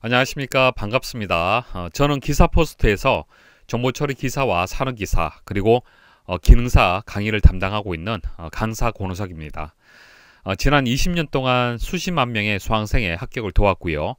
안녕하십니까. 반갑습니다. 저는 기사포스트에서 정보처리 기사와 산업기사 그리고 기능사 강의를 담당하고 있는 강사 권우석입니다. 지난 20년 동안 수십만 명의 수강생의 합격을 도왔고요.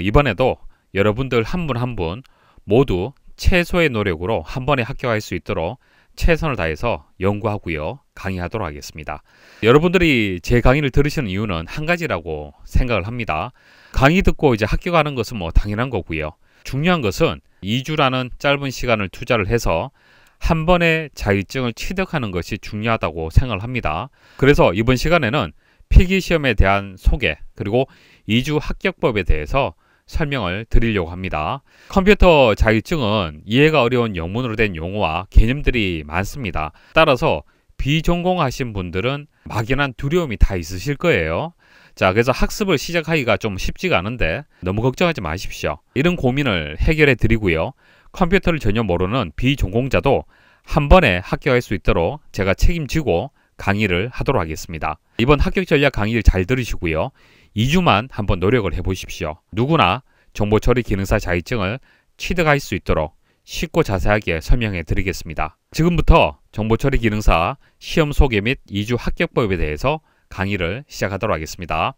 이번에도 여러분들 한 분 한 분 모두 최소의 노력으로 한 번에 합격할 수 있도록 최선을 다해서 연구하고요. 강의하도록 하겠습니다. 여러분들이 제 강의를 들으시는 이유는 한 가지라고 생각을 합니다. 강의 듣고 이제 합격하는 것은 뭐 당연한 거고요. 중요한 것은 2주라는 짧은 시간을 투자를 해서 한 번에 자격증을 취득하는 것이 중요하다고 생각을 합니다. 그래서 이번 시간에는 필기시험에 대한 소개 그리고 2주 합격법에 대해서 설명을 드리려고 합니다. 컴퓨터 자격증은 이해가 어려운 영문으로 된 용어와 개념들이 많습니다. 따라서 비전공하신 분들은 막연한 두려움이 다 있으실 거예요. 자, 그래서 학습을 시작하기가 좀 쉽지가 않은데 너무 걱정하지 마십시오. 이런 고민을 해결해 드리고요. 컴퓨터를 전혀 모르는 비전공자도 한 번에 합격할 수 있도록 제가 책임지고 강의를 하도록 하겠습니다. 이번 합격 전략 강의를 잘 들으시고요. 2주만 한번 노력을 해 보십시오. 누구나 정보처리 기능사 자격증을 취득할 수 있도록 쉽고 자세하게 설명해 드리겠습니다. 지금부터 정보처리 기능사 시험 소개 및 2주 합격법에 대해서 강의를 시작하도록 하겠습니다.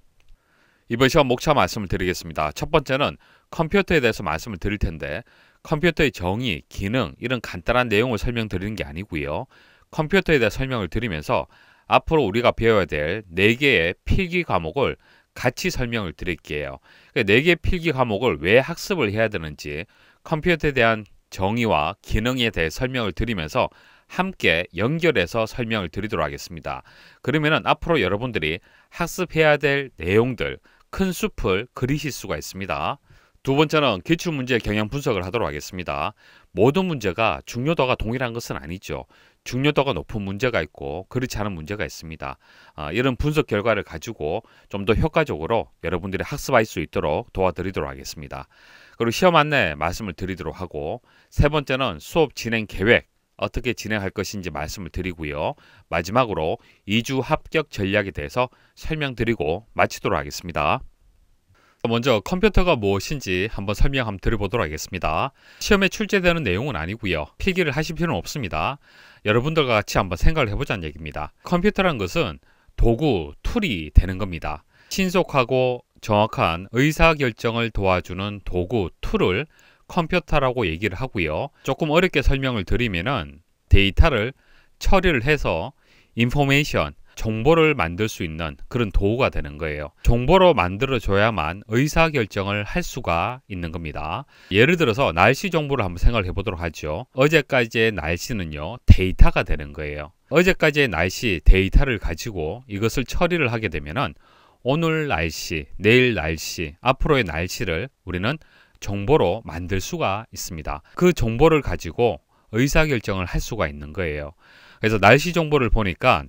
이번 시간 목차 말씀을 드리겠습니다. 첫 번째는 컴퓨터에 대해서 말씀을 드릴 텐데 컴퓨터의 정의, 기능 이런 간단한 내용을 설명드리는 게 아니고요. 컴퓨터에 대해 설명을 드리면서 앞으로 우리가 배워야 될 4개의 필기 과목을 같이 설명을 드릴게요. 4개의 필기 과목을 왜 학습을 해야 되는지 컴퓨터에 대한 정의와 기능에 대해 설명을 드리면서 함께 연결해서 설명을 드리도록 하겠습니다. 그러면은 앞으로 여러분들이 학습해야 될 내용들 큰 숲을 그리실 수가 있습니다. 두 번째는 기출문제 경향 분석을 하도록 하겠습니다. 모든 문제가 중요도가 동일한 것은 아니죠. 중요도가 높은 문제가 있고 그렇지 않은 문제가 있습니다. 이런 분석 결과를 가지고 좀 더 효과적으로 여러분들이 학습할 수 있도록 도와드리도록 하겠습니다. 그리고 시험 안내 말씀을 드리도록 하고 세 번째는 수업 진행 계획 어떻게 진행할 것인지 말씀을 드리고요. 마지막으로 2주 합격 전략에 대해서 설명드리고 마치도록 하겠습니다. 먼저 컴퓨터가 무엇인지 한번 설명 한번 드려보도록 하겠습니다. 시험에 출제되는 내용은 아니고요. 필기를 하실 필요는 없습니다. 여러분들과 같이 한번 생각을 해보자는 얘기입니다. 컴퓨터란 것은 도구, 툴이 되는 겁니다. 신속하고 정확한 의사결정을 도와주는 도구, 툴을 컴퓨터라고 얘기를 하고요. 조금 어렵게 설명을 드리면은 데이터를 처리를 해서 인포메이션, 정보를 만들 수 있는 그런 도구가 되는 거예요. 정보로 만들어줘야만 의사결정을 할 수가 있는 겁니다. 예를 들어서 날씨 정보를 한번 생각을 해보도록 하죠. 어제까지의 날씨는요, 데이터가 되는 거예요. 어제까지의 날씨 데이터를 가지고 이것을 처리를 하게 되면은 오늘 날씨, 내일 날씨, 앞으로의 날씨를 우리는 정보로 만들 수가 있습니다. 그 정보를 가지고 의사결정을 할 수가 있는 거예요. 그래서 날씨 정보를 보니까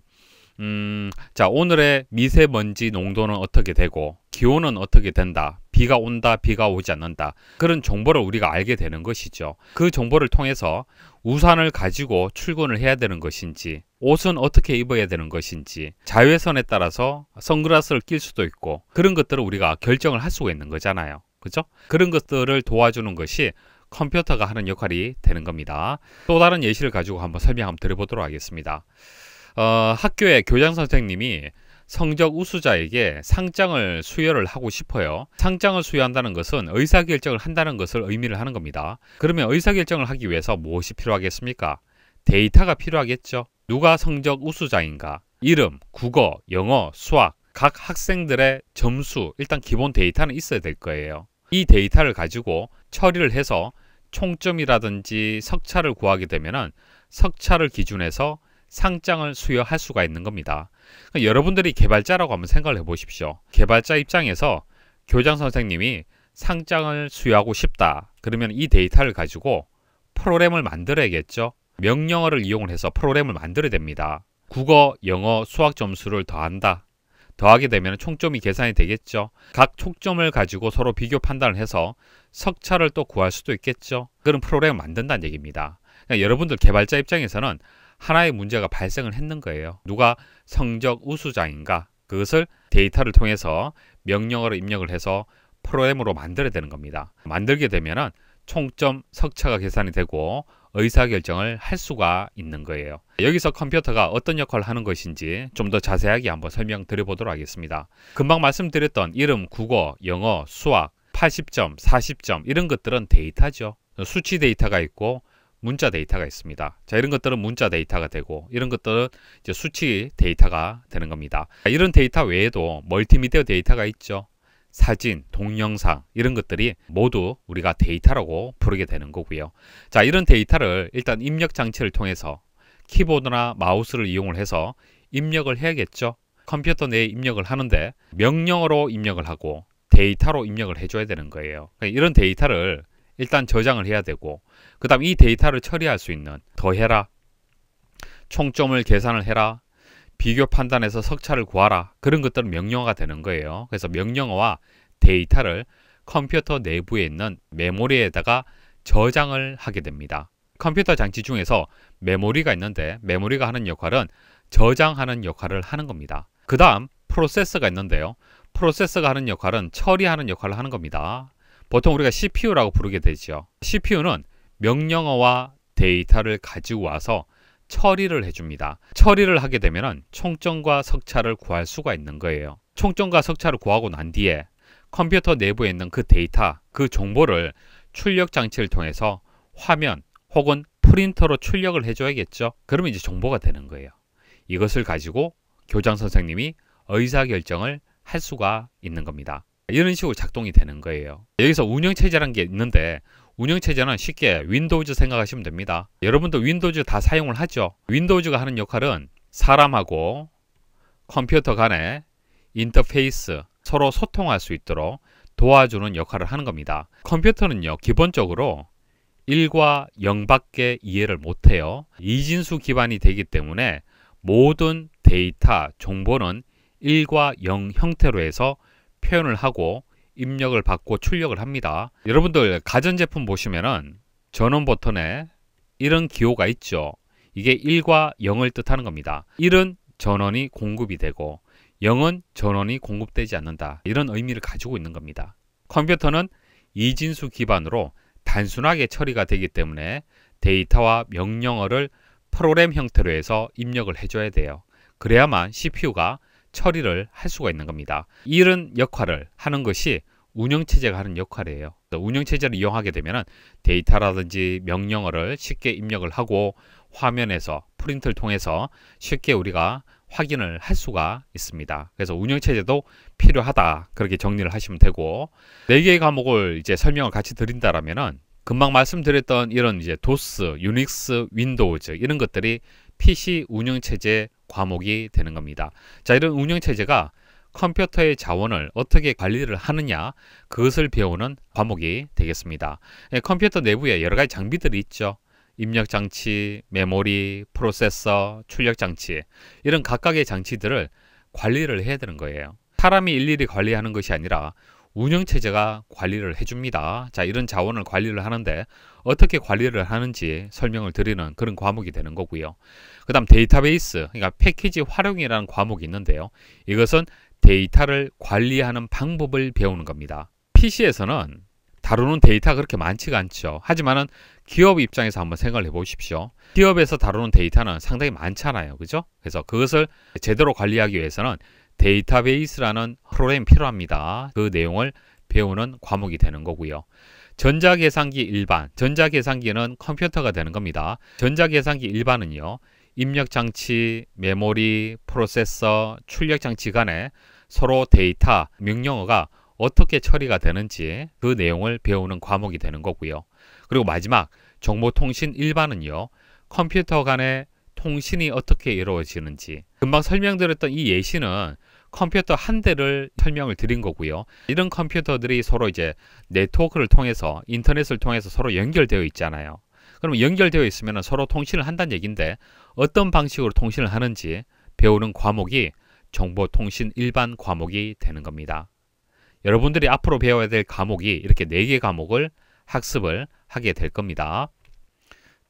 자, 오늘의 미세먼지 농도는 어떻게 되고 기온은 어떻게 된다, 비가 온다, 비가 오지 않는다, 그런 정보를 우리가 알게 되는 것이죠. 그 정보를 통해서 우산을 가지고 출근을 해야 되는 것인지, 옷은 어떻게 입어야 되는 것인지, 자외선에 따라서 선글라스를 낄 수도 있고, 그런 것들을 우리가 결정을 할 수가 있는 거잖아요. 그죠? 그런 것들을 도와주는 것이 컴퓨터가 하는 역할이 되는 겁니다. 또 다른 예시를 가지고 한번 설명 한번 드려보도록 하겠습니다. 학교의 교장 선생님이 성적 우수자에게 상장을 수여를 하고 싶어요. 상장을 수여한다는 것은 의사결정을 한다는 것을 의미를 하는 겁니다. 그러면 의사결정을 하기 위해서 무엇이 필요하겠습니까? 데이터가 필요하겠죠. 누가 성적 우수자인가? 이름, 국어, 영어, 수학, 각 학생들의 점수, 일단 기본 데이터는 있어야 될 거예요. 이 데이터를 가지고 처리를 해서 총점이라든지 석차를 구하게 되면은 석차를 기준해서 상장을 수여할 수가 있는 겁니다. 그러니까 여러분들이 개발자라고 한번 생각을 해보십시오. 개발자 입장에서 교장 선생님이 상장을 수여하고 싶다. 그러면 이 데이터를 가지고 프로그램을 만들어야겠죠. 명령어를 이용을 해서 프로그램을 만들어야 됩니다. 국어, 영어, 수학 점수를 더한다. 더하게 되면 총점이 계산이 되겠죠. 각 총점을 가지고 서로 비교 판단을 해서 석차를 또 구할 수도 있겠죠. 그런 프로그램을 만든다는 얘기입니다. 그러니까 여러분들 개발자 입장에서는 하나의 문제가 발생을 했는 거예요. 누가 성적 우수자인가? 그것을 데이터를 통해서 명령어로 입력을 해서 프로그램으로 만들어야 되는 겁니다. 만들게 되면은 총점 석차가 계산이 되고 의사결정을 할 수가 있는 거예요. 여기서 컴퓨터가 어떤 역할을 하는 것인지 좀 더 자세하게 한번 설명드려 보도록 하겠습니다. 금방 말씀드렸던 이름, 국어, 영어, 수학, 80점, 40점 이런 것들은 데이터죠. 수치 데이터가 있고 문자 데이터가 있습니다. 자, 이런 것들은 문자 데이터가 되고 이런 것들은 이제 수치 데이터가 되는 겁니다. 이런 데이터 외에도 멀티미디어 데이터가 있죠. 사진, 동영상 이런 것들이 모두 우리가 데이터라고 부르게 되는 거고요. 자, 이런 데이터를 일단 입력 장치를 통해서 키보드나 마우스를 이용을 해서 입력을 해야겠죠. 컴퓨터 내에 입력을 하는데 명령어로 입력을 하고 데이터로 입력을 해줘야 되는 거예요. 그러니까 이런 데이터를 일단 저장을 해야 되고 그 다음 이 데이터를 처리할 수 있는 더해라, 총점을 계산을 해라, 비교 판단해서 석차를 구하라 그런 것들은 명령어가 되는 거예요. 그래서 명령어와 데이터를 컴퓨터 내부에 있는 메모리에다가 저장을 하게 됩니다. 컴퓨터 장치 중에서 메모리가 있는데 메모리가 하는 역할은 저장하는 역할을 하는 겁니다. 그 다음 프로세서가 있는데요. 프로세서가 하는 역할은 처리하는 역할을 하는 겁니다. 보통 우리가 CPU라고 부르게 되죠. CPU는 명령어와 데이터를 가지고 와서 처리를 해줍니다. 처리를 하게 되면 총점과 석차를 구할 수가 있는 거예요. 총점과 석차를 구하고 난 뒤에 컴퓨터 내부에 있는 그 데이터, 그 정보를 출력 장치를 통해서 화면 혹은 프린터로 출력을 해줘야겠죠. 그러면 이제 정보가 되는 거예요. 이것을 가지고 교장 선생님이 의사결정을 할 수가 있는 겁니다. 이런 식으로 작동이 되는 거예요. 여기서 운영체제라는 게 있는데 운영체제는 쉽게 윈도우즈 생각하시면 됩니다. 여러분도 윈도우즈 다 사용을 하죠. 윈도우즈가 하는 역할은 사람하고 컴퓨터 간의 인터페이스, 서로 소통할 수 있도록 도와주는 역할을 하는 겁니다. 컴퓨터는요, 기본적으로 1과 0밖에 이해를 못해요. 이진수 기반이 되기 때문에 모든 데이터, 정보는 1과 0 형태로 해서 표현을 하고 입력을 받고 출력을 합니다. 여러분들 가전제품 보시면은 전원 버튼에 이런 기호가 있죠. 이게 1과 0을 뜻하는 겁니다. 1은 전원이 공급이 되고 0은 전원이 공급되지 않는다. 이런 의미를 가지고 있는 겁니다. 컴퓨터는 이진수 기반으로 단순하게 처리가 되기 때문에 데이터와 명령어를 프로그램 형태로 해서 입력을 해줘야 돼요. 그래야만 CPU가 처리를 할 수가 있는 겁니다. 이런 역할을 하는 것이 운영체제가 하는 역할이에요. 운영체제를 이용하게 되면 데이터라든지 명령어를 쉽게 입력을 하고 화면에서 프린트를 통해서 쉽게 우리가 확인을 할 수가 있습니다. 그래서 운영체제도 필요하다. 그렇게 정리를 하시면 되고 4개의 과목을 이제 설명을 같이 드린다라면은 금방 말씀드렸던 이런 이제 도스, 유닉스, 윈도우즈 이런 것들이 PC 운영체제 과목이 되는 겁니다. 자, 이런 운영체제가 컴퓨터의 자원을 어떻게 관리를 하느냐 그것을 배우는 과목이 되겠습니다. 컴퓨터 내부에 여러 가지 장비들이 있죠. 입력장치, 메모리, 프로세서, 출력장치 이런 각각의 장치들을 관리를 해야 되는 거예요. 사람이 일일이 관리하는 것이 아니라 운영체제가 관리를 해줍니다. 자, 이런 자원을 관리를 하는데 어떻게 관리를 하는지 설명을 드리는 그런 과목이 되는 거고요. 그 다음 데이터베이스, 그러니까 패키지 활용이라는 과목이 있는데요. 이것은 데이터를 관리하는 방법을 배우는 겁니다. PC에서는 다루는 데이터가 그렇게 많지가 않죠. 하지만은 기업 입장에서 한번 생각을 해보십시오. 기업에서 다루는 데이터는 상당히 많잖아요. 그죠? 그래서 그것을 제대로 관리하기 위해서는 데이터베이스라는 프로그램이 필요합니다. 그 내용을 배우는 과목이 되는 거고요. 전자계산기 일반, 전자계산기는 컴퓨터가 되는 겁니다. 전자계산기 일반은요, 입력장치, 메모리, 프로세서, 출력장치 간에 서로 데이터, 명령어가 어떻게 처리가 되는지 그 내용을 배우는 과목이 되는 거고요. 그리고 마지막 정보통신 일반은요, 컴퓨터 간의 통신이 어떻게 이루어지는지 금방 설명드렸던 이 예시는 컴퓨터 한 대를 설명을 드린 거고요. 이런 컴퓨터들이 서로 이제 네트워크를 통해서 인터넷을 통해서 서로 연결되어 있잖아요. 그러면 연결되어 있으면 서로 통신을 한다는 얘기인데 어떤 방식으로 통신을 하는지 배우는 과목이 정보통신 일반 과목이 되는 겁니다. 여러분들이 앞으로 배워야 될 과목이 이렇게 4개 과목을 학습을 하게 될 겁니다.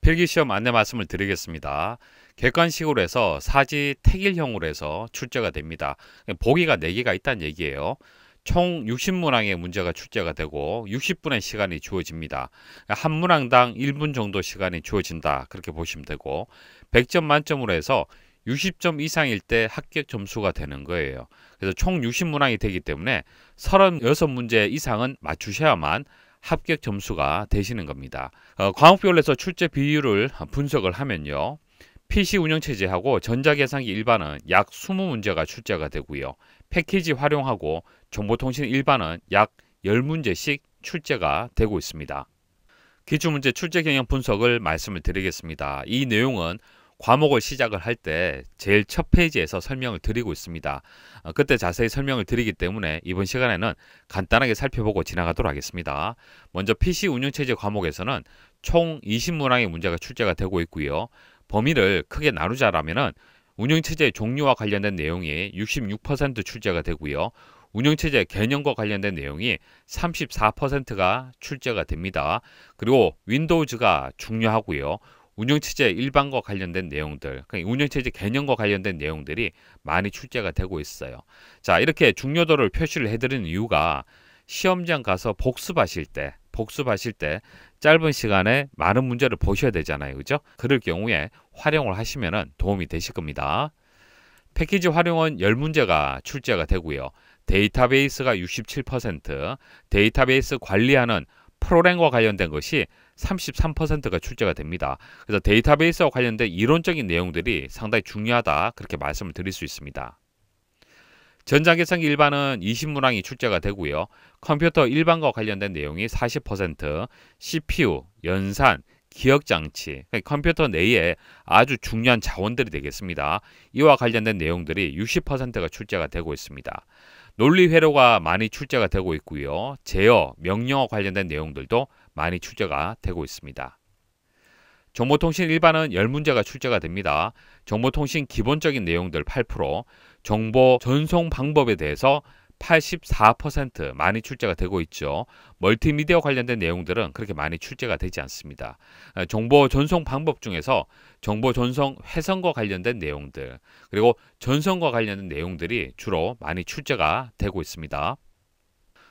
필기시험 안내 말씀을 드리겠습니다. 객관식으로 해서 사지 택일형으로 해서 출제가 됩니다. 보기가 4개가 있다는 얘기예요. 총 60문항의 문제가 출제가 되고 60분의 시간이 주어집니다. 한 문항당 1분 정도 시간이 주어진다, 그렇게 보시면 되고 100점 만점으로 해서 60점 이상일 때 합격 점수가 되는 거예요. 그래서 총 60문항이 되기 때문에 36문제 이상은 맞추셔야만 합격 점수가 되시는 겁니다. 과목별로 해서 출제 비율을 분석을 하면요, PC 운영체제하고 전자계산기 일반은 약 20문제가 출제가 되고요, 패키지 활용하고 정보통신 일반은 약 10문제씩 출제가 되고 있습니다. 기출문제 출제 경향 분석을 말씀을 드리겠습니다. 이 내용은 과목을 시작을 할 때 제일 첫 페이지에서 설명을 드리고 있습니다. 그때 자세히 설명을 드리기 때문에 이번 시간에는 간단하게 살펴보고 지나가도록 하겠습니다. 먼저 PC 운영체제 과목에서는 총 20문항의 문제가 출제가 되고 있고요. 범위를 크게 나누자라면은 운영체제 종류와 관련된 내용이 66% 출제가 되고요. 운영체제 개념과 관련된 내용이 34%가 출제가 됩니다. 그리고 윈도우즈가 중요하고요. 운영체제 일반과 관련된 내용들, 그러니까 운영체제 개념과 관련된 내용들이 많이 출제가 되고 있어요. 자, 이렇게 중요도를 표시를 해드리는 이유가 시험장 가서 복습하실 때 짧은 시간에 많은 문제를 보셔야 되잖아요. 그죠? 그럴 경우에 활용을 하시면 도움이 되실 겁니다. 패키지 활용은 10문제가 출제가 되고요. 데이터베이스가 67%, 데이터베이스 관리하는 프로그램과 관련된 것이 33%가 출제가 됩니다. 그래서 데이터베이스와 관련된 이론적인 내용들이 상당히 중요하다, 그렇게 말씀을 드릴 수 있습니다. 전자계산기 일반은 20문항이 출제가 되고요. 컴퓨터 일반과 관련된 내용이 40%, CPU, 연산, 기억장치, 그러니까 컴퓨터 내에 아주 중요한 자원들이 되겠습니다. 이와 관련된 내용들이 60%가 출제가 되고 있습니다. 논리회로가 많이 출제가 되고 있고요. 제어, 명령어 관련된 내용들도 많이 출제가 되고 있습니다. 정보통신 일반은 10문제가 출제가 됩니다. 정보통신 기본적인 내용들 8%, 정보 전송 방법에 대해서 84% 많이 출제가 되고 있죠. 멀티미디어 관련된 내용들은 그렇게 많이 출제가 되지 않습니다. 정보 전송 방법 중에서 정보 전송 회선과 관련된 내용들, 그리고 전송과 관련된 내용들이 주로 많이 출제가 되고 있습니다.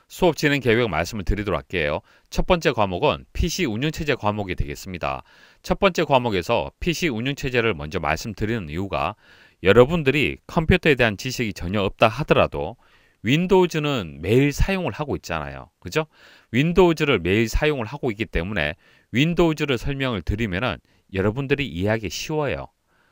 수업 진행 계획 말씀을 드리도록 할게요. 첫 번째 과목은 PC 운영체제 과목이 되겠습니다. 첫 번째 과목에서 PC 운영체제를 먼저 말씀드리는 이유가 여러분들이 컴퓨터에 대한 지식이 전혀 없다 하더라도 윈도우즈는 매일 사용을 하고 있잖아요. 그죠? 윈도우즈를 매일 사용을 하고 있기 때문에 윈도우즈를 설명을 드리면은 여러분들이 이해하기 쉬워요.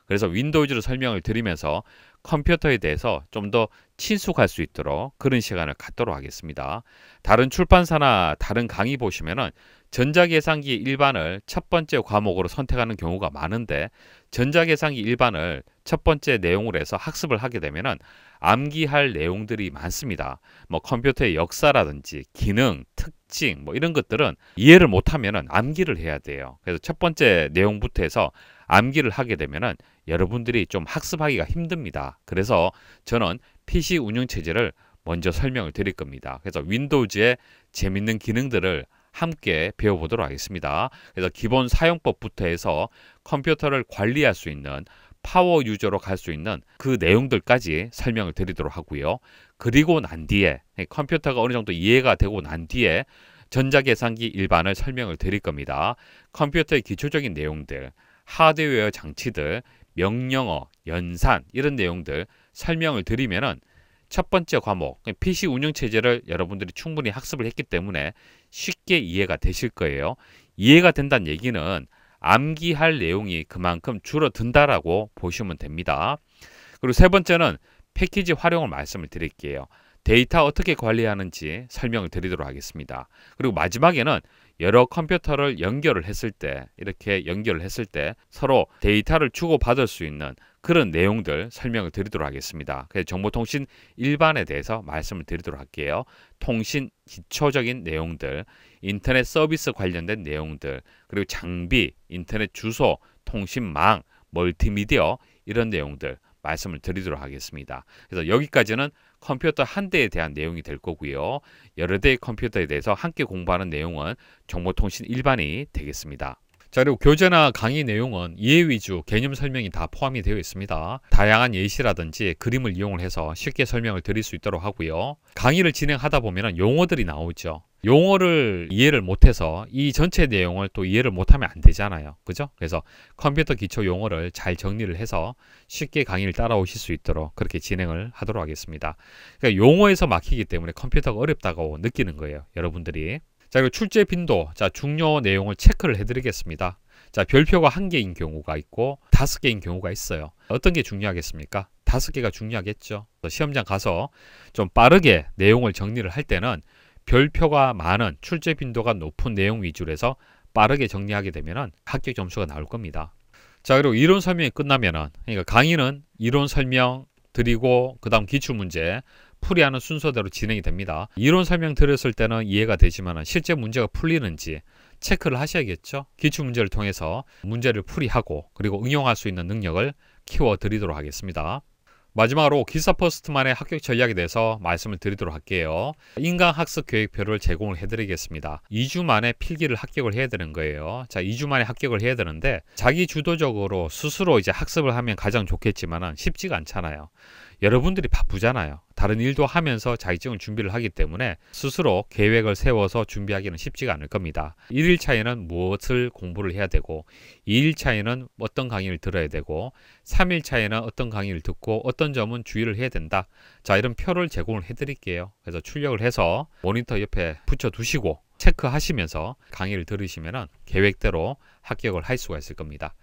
그래서 윈도우즈를 설명을 드리면서 컴퓨터에 대해서 좀 더 친숙할 수 있도록 그런 시간을 갖도록 하겠습니다. 다른 출판사나 다른 강의 보시면은 전자계산기 일반을 첫 번째 과목으로 선택하는 경우가 많은데, 전자계산기 일반을 첫 번째 내용으로 해서 학습을 하게 되면은 암기할 내용들이 많습니다. 뭐 컴퓨터의 역사라든지 기능, 특징 뭐 이런 것들은 이해를 못하면은 암기를 해야 돼요. 그래서 첫 번째 내용부터 해서 암기를 하게 되면은 여러분들이 좀 학습하기가 힘듭니다. 그래서 저는 PC 운영체제를 먼저 설명을 드릴 겁니다. 그래서 윈도우즈의 재밌는 기능들을 함께 배워보도록 하겠습니다. 그래서 기본 사용법부터 해서 컴퓨터를 관리할 수 있는 파워 유저로 갈 수 있는 그 내용들까지 설명을 드리도록 하고요. 그리고 난 뒤에 컴퓨터가 어느 정도 이해가 되고 난 뒤에 전자계산기 일반을 설명을 드릴 겁니다. 컴퓨터의 기초적인 내용들, 하드웨어 장치들, 명령어, 연산 이런 내용들 설명을 드리면은 첫 번째 과목 PC 운영체제를 여러분들이 충분히 학습을 했기 때문에 쉽게 이해가 되실 거예요. 이해가 된다는 얘기는 암기할 내용이 그만큼 줄어든다라고 보시면 됩니다. 그리고 세 번째는 패키지 활용을 말씀을 드릴게요. 데이터 어떻게 관리하는지 설명을 드리도록 하겠습니다. 그리고 마지막에는 여러 컴퓨터를 연결을 했을 때, 이렇게 연결을 했을 때 서로 데이터를 주고받을 수 있는 그런 내용들 설명을 드리도록 하겠습니다. 그래서 정보통신 일반에 대해서 말씀을 드리도록 할게요. 통신 기초적인 내용들, 인터넷 서비스 관련된 내용들, 그리고 장비, 인터넷 주소, 통신망, 멀티미디어 이런 내용들 말씀을 드리도록 하겠습니다. 그래서 여기까지는 컴퓨터 한 대에 대한 내용이 될 거고요. 여러 대의 컴퓨터에 대해서 함께 공부하는 내용은 정보통신 일반이 되겠습니다. 자, 그리고 교재나 강의 내용은 이해 위주 개념 설명이 다 포함이 되어 있습니다. 다양한 예시라든지 그림을 이용을 해서 쉽게 설명을 드릴 수 있도록 하고요. 강의를 진행하다 보면 용어들이 나오죠. 용어를 이해를 못해서 이 전체 내용을 또 이해를 못하면 안 되잖아요. 그죠? 그래서 컴퓨터 기초 용어를 잘 정리를 해서 쉽게 강의를 따라오실 수 있도록 그렇게 진행을 하도록 하겠습니다. 그러니까 용어에서 막히기 때문에 컴퓨터가 어렵다고 느끼는 거예요, 여러분들이. 자, 그리고 출제 빈도, 자, 중요 내용을 체크를 해드리겠습니다. 자, 별표가 1개인 경우가 있고 5개인 경우가 있어요. 어떤 게 중요하겠습니까? 5개가 중요하겠죠. 시험장 가서 좀 빠르게 내용을 정리를 할 때는 별표가 많은 출제 빈도가 높은 내용 위주로 해서 빠르게 정리하게 되면 합격 점수가 나올 겁니다. 자, 그리고 이론 설명이 끝나면은, 그러니까 강의는 이론 설명 드리고 그 다음 기출문제 풀이하는 순서대로 진행이 됩니다. 이론 설명 드렸을 때는 이해가 되지만 실제 문제가 풀리는지 체크를 하셔야겠죠. 기출문제를 통해서 문제를 풀이하고 그리고 응용할 수 있는 능력을 키워드리도록 하겠습니다. 마지막으로 기사퍼스트만의 합격 전략에 대해서 말씀을 드리도록 할게요. 인강학습 계획표를 제공을 해드리겠습니다. 2주 만에 필기를 합격을 해야 되는 거예요. 자, 2주 만에 합격을 해야 되는데 자기 주도적으로 스스로 이제 학습을 하면 가장 좋겠지만은 쉽지가 않잖아요. 여러분들이 바쁘잖아요. 다른 일도 하면서 자격증을 준비를 하기 때문에 스스로 계획을 세워서 준비하기는 쉽지가 않을 겁니다. 1일차에는 무엇을 공부를 해야 되고 2일차에는 어떤 강의를 들어야 되고 3일차에는 어떤 강의를 듣고 어떤 점은 주의를 해야 된다. 자, 이런 표를 제공을 해드릴게요. 그래서 출력을 해서 모니터 옆에 붙여두시고 체크하시면서 강의를 들으시면 계획대로 합격을 할 수가 있을 겁니다.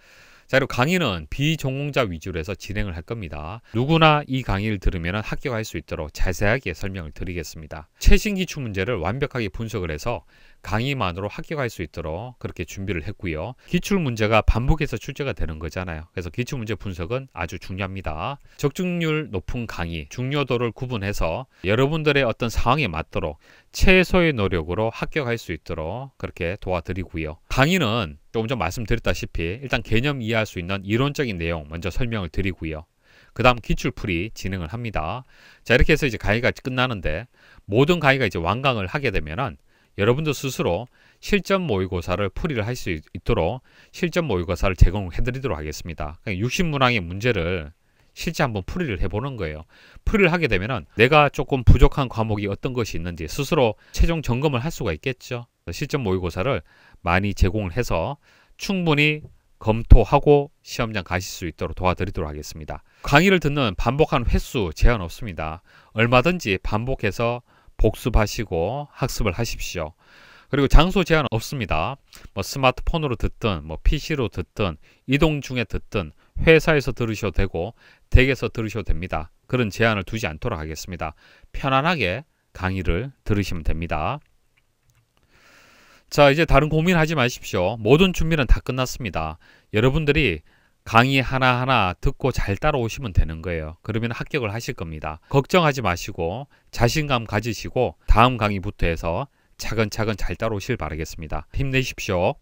자, 그리고 강의는 비전공자 위주로 해서 진행을 할 겁니다. 누구나 이 강의를 들으면 합격할 수 있도록 자세하게 설명을 드리겠습니다. 최신 기출 문제를 완벽하게 분석을 해서 강의만으로 합격할 수 있도록 그렇게 준비를 했고요. 기출 문제가 반복해서 출제가 되는 거잖아요. 그래서 기출 문제 분석은 아주 중요합니다. 적중률 높은 강의, 중요도를 구분해서 여러분들의 어떤 상황에 맞도록 최소의 노력으로 합격할 수 있도록 그렇게 도와드리고요. 강의는 조금 전 말씀드렸다시피 일단 개념 이해할 수 있는 이론적인 내용 먼저 설명을 드리고요. 그 다음 기출풀이 진행을 합니다. 자, 이렇게 해서 이제 강의가 끝나는데 모든 강의가 이제 완강을 하게 되면은 여러분도 스스로 실전 모의고사를 풀이를 할 수 있도록 실전 모의고사를 제공해 드리도록 하겠습니다. 60문항의 문제를 실제 한번 풀이를 해보는 거예요. 풀이를 하게 되면은 내가 조금 부족한 과목이 어떤 것이 있는지 스스로 최종 점검을 할 수가 있겠죠. 실전 모의고사를 많이 제공을 해서 충분히 검토하고 시험장 가실 수 있도록 도와드리도록 하겠습니다. 강의를 듣는 반복한 횟수 제한 없습니다. 얼마든지 반복해서 복습하시고 학습을 하십시오. 그리고 장소 제한 없습니다. 스마트폰으로 듣든 PC로 듣든 이동 중에 듣든 회사에서 들으셔도 되고 댁에서 들으셔도 됩니다. 그런 제한을 두지 않도록 하겠습니다. 편안하게 강의를 들으시면 됩니다. 자, 이제 다른 고민하지 마십시오. 모든 준비는 다 끝났습니다. 여러분들이 강의 하나하나 듣고 잘 따라오시면 되는 거예요. 그러면 합격을 하실 겁니다. 걱정하지 마시고 자신감 가지시고 다음 강의부터 해서 차근차근 잘 따라오실 바라겠습니다. 힘내십시오.